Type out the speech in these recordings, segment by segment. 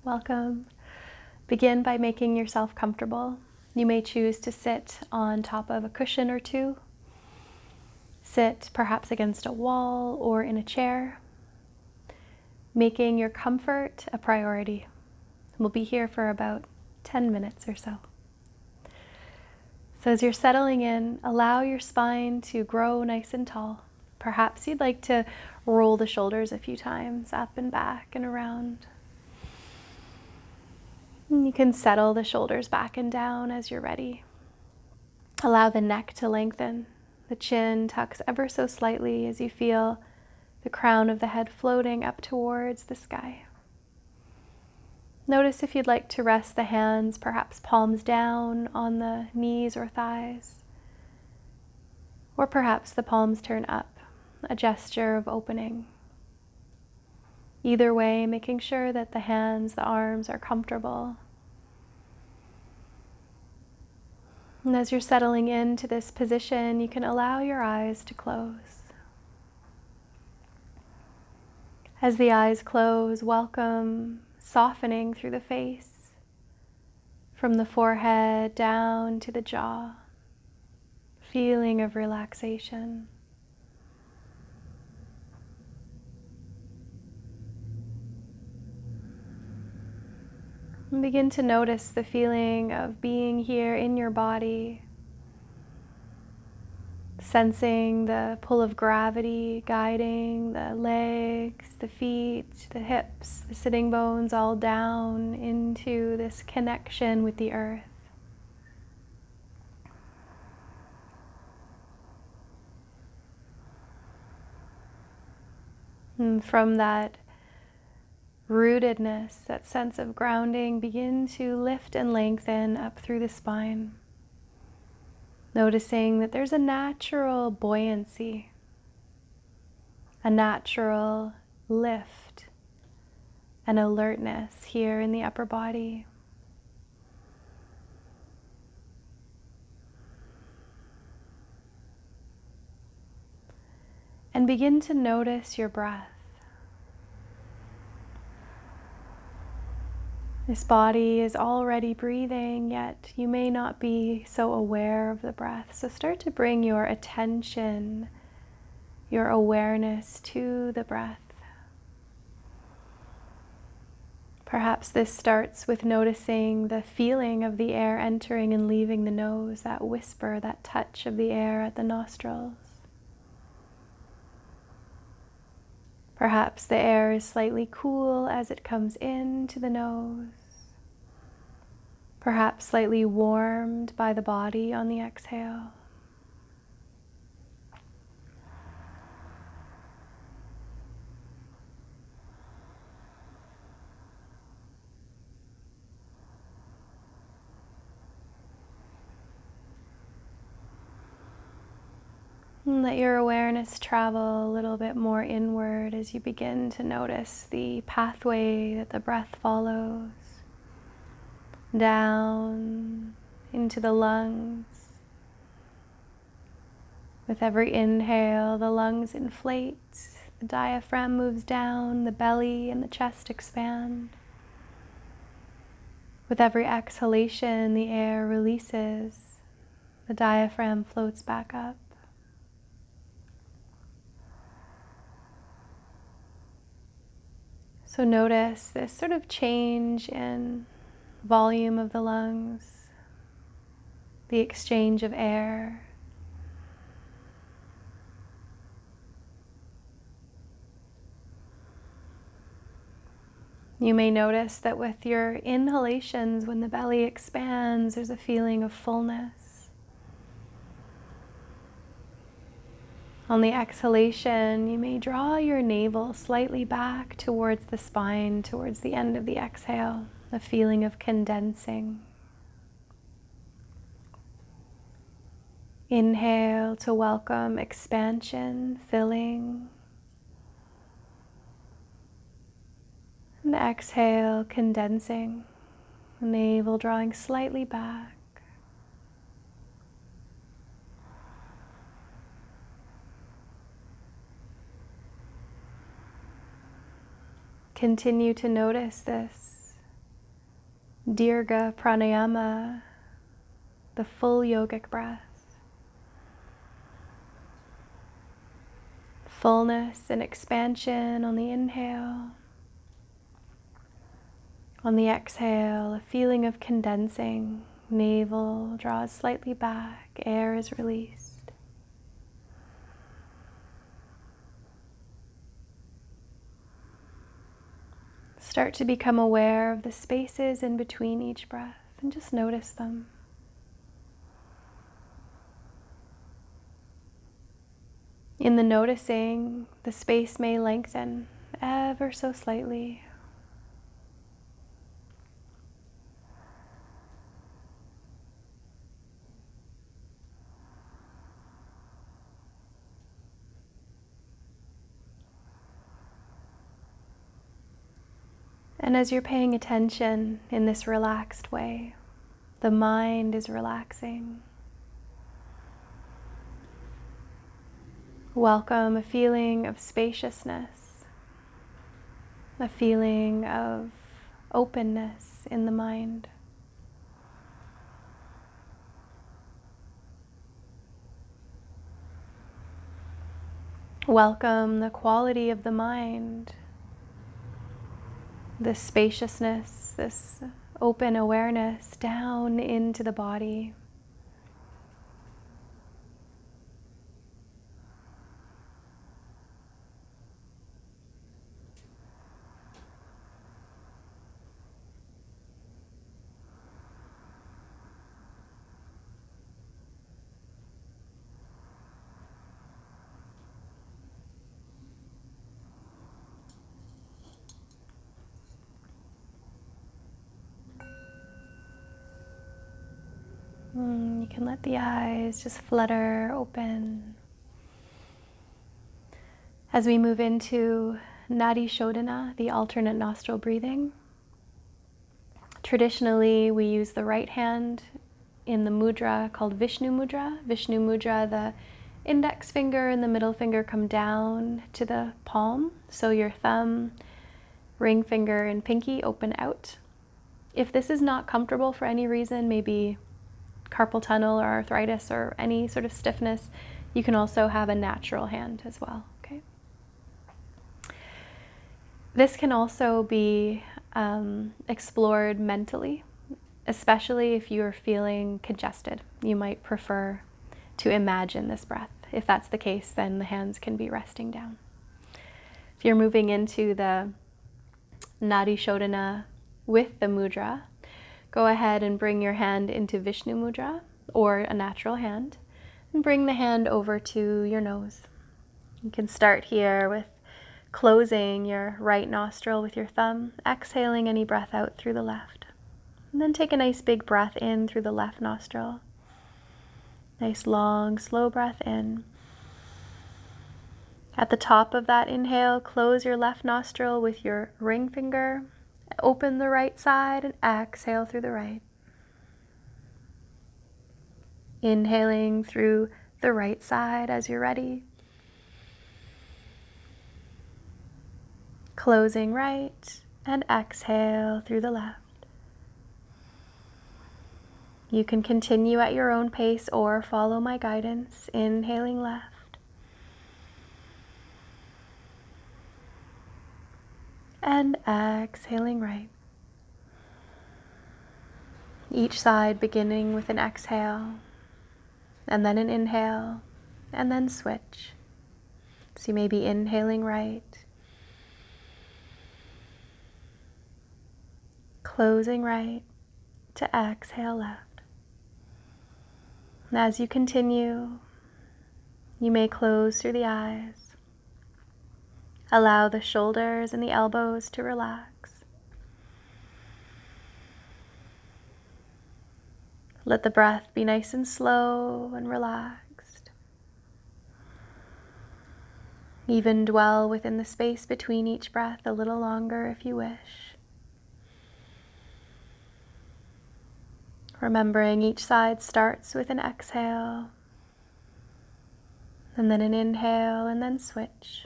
Welcome. Begin by making yourself comfortable. You may choose to sit on top of a cushion or two. Sit perhaps against a wall or in a chair, making your comfort a priority. We'll be here for about 10 minutes or so. So as you're settling in, allow your spine to grow nice and tall. Perhaps you'd like to roll the shoulders a few times, up and back and around. And you can settle the shoulders back and down as you're ready. Allow the neck to lengthen. The chin tucks ever so slightly as you feel the crown of the head floating up towards the sky. Notice if you'd like to rest the hands, perhaps palms down on the knees or thighs, or perhaps the palms turn up, a gesture of opening. Either way, making sure that the hands, the arms are comfortable. And as you're settling into this position, you can allow your eyes to close. As the eyes close, welcome softening through the face, from the forehead down to the jaw, feeling of relaxation. And begin to notice the feeling of being here in your body, sensing the pull of gravity guiding the legs, the feet, the hips, the sitting bones all down into this connection with the earth. And from that rootedness, that sense of grounding, begin to lift and lengthen up through the spine. Noticing that there's a natural buoyancy, a natural lift and alertness here in the upper body. And begin to notice your breath. This body is already breathing, yet you may not be so aware of the breath. So start to bring your attention, your awareness to the breath. Perhaps this starts with noticing the feeling of the air entering and leaving the nose, that whisper, that touch of the air at the nostrils. Perhaps the air is slightly cool as it comes into the nose. Perhaps slightly warmed by the body on the exhale. And let your awareness travel a little bit more inward as you begin to notice the pathway that the breath follows. Down into the lungs. With every inhale, the lungs inflate, the diaphragm moves down, the belly and the chest expand. With every exhalation, the air releases, the diaphragm floats back up. So notice this sort of change in volume of the lungs, the exchange of air. You may notice that with your inhalations, when the belly expands, there's a feeling of fullness. On the exhalation, you may draw your navel slightly back towards the spine, towards the end of the exhale. A feeling of condensing. Inhale to welcome expansion, filling. And exhale, condensing. The navel drawing slightly back. Continue to notice this Dirgha pranayama, the full yogic breath. Fullness and expansion on the inhale. On the exhale, a feeling of condensing. Navel draws slightly back, air is released. Start to become aware of the spaces in between each breath and just notice them. In the noticing, the space may lengthen ever so slightly. And as you're paying attention in this relaxed way, the mind is relaxing. Welcome a feeling of spaciousness, a feeling of openness in the mind. Welcome the quality of the mind, this spaciousness, this open awareness down into the body. You can let the eyes just flutter open. As we move into Nadi Shodhana, the alternate nostril breathing, traditionally we use the right hand in the mudra called Vishnu Mudra. Vishnu Mudra, the index finger and the middle finger come down to the palm, so your thumb, ring finger, and pinky open out. If this is not comfortable for any reason, maybe carpal tunnel or arthritis or any sort of stiffness, you can also have a natural hand as well. Okay. This can also be explored mentally, especially if you're feeling congested. You might prefer to imagine this breath. If that's the case, then the hands can be resting down. If you're moving into the Nadi Shodhana with the mudra, go ahead and bring your hand into Vishnu Mudra, or a natural hand, and bring the hand over to your nose. You can start here with closing your right nostril with your thumb, exhaling any breath out through the left. And then take a nice big breath in through the left nostril. Nice long, slow breath in. At the top of that inhale, close your left nostril with your ring finger. Open the right side and exhale through the right. Inhaling through the right side as you're ready. Closing right and exhale through the left. You can continue at your own pace or follow my guidance, inhaling left. And exhaling right. Each side beginning with an exhale, and then an inhale, and then switch. So you may be inhaling right, closing right to exhale left. And as you continue, you may close through the eyes. Allow the shoulders and the elbows to relax. Let the breath be nice and slow and relaxed. Even dwell within the space between each breath a little longer if you wish. Remembering each side starts with an exhale, and then an inhale, and then switch.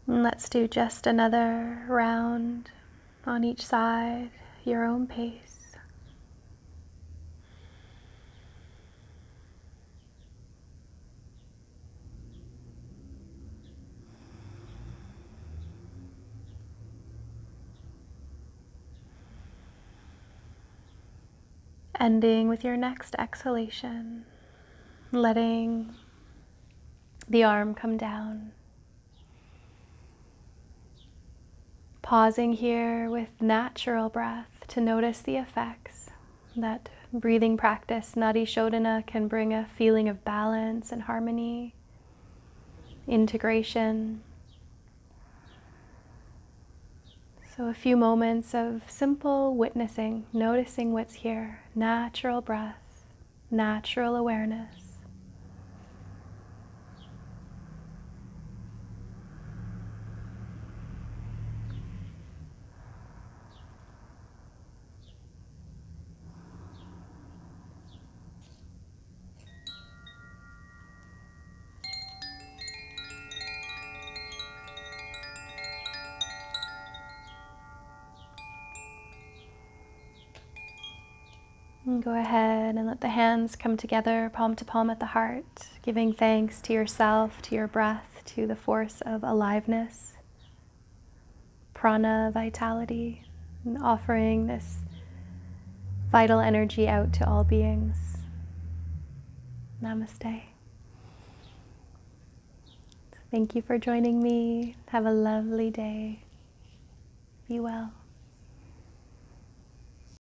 And let's do just another round on each side, your own pace. Ending with your next exhalation, letting the arm come down. Pausing here with natural breath to notice the effects. That breathing practice, Nadi Shodhana, can bring a feeling of balance and harmony, integration. So a few moments of simple witnessing, noticing what's here, natural breath, natural awareness. And go ahead and let the hands come together, palm to palm at the heart, giving thanks to yourself, to your breath, to the force of aliveness, prana, vitality, and offering this vital energy out to all beings. Namaste. Thank you for joining me. Have a lovely day. Be well.